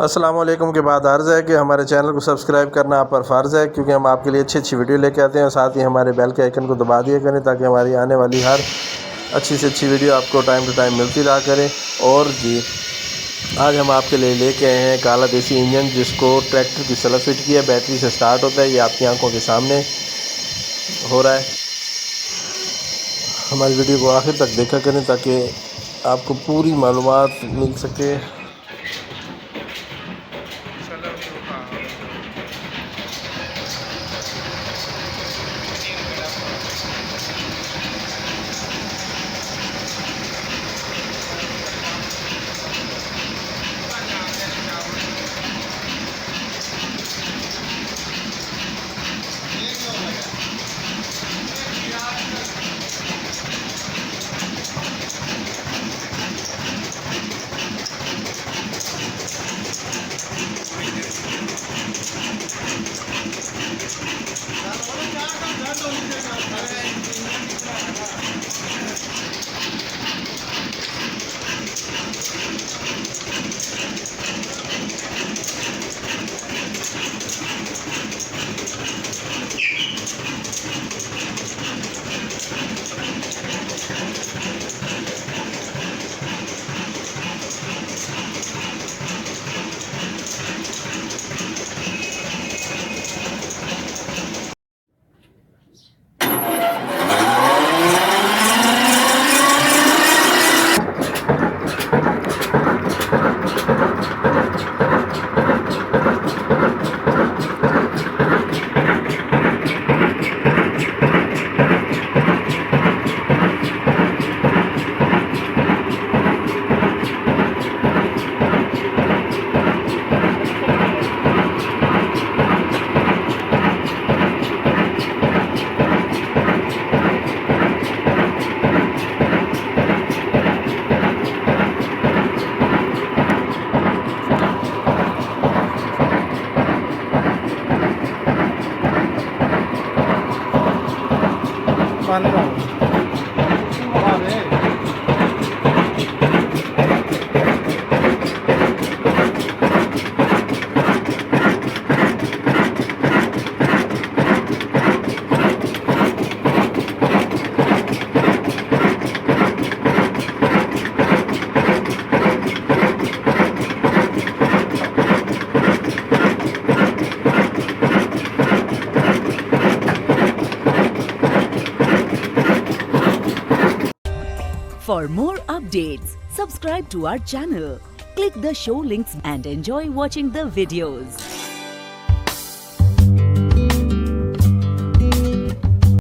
अस्सलामुअलैकुम के बाद अर्ज़ है कि हमारे चैनल को सब्सक्राइब करना आप पर फ़र्ज़ है, क्योंकि हम आपके लिए अच्छी अच्छी वीडियो लेके आते हैं। और साथ ही हमारे बेल के आइकन को दबा दिया करें ताकि हमारी आने वाली हर अच्छी से अच्छी वीडियो आपको टाइम टू टाइम मिलती रहा करें। और जी, आज हम आपके लिए लेके आए हैं काला देसी इंजन, जिसको ट्रैक्टर की सलफ फिट की है, बैटरी से स्टार्ट होता है। ये आपकी आंखों के सामने हो रहा है। हमारी वीडियो को आखिर तक देखा करें ताकि आपको पूरी मालूमात मिल सके। For more updates, subscribe to our channel, click the show links and enjoy watching the videos.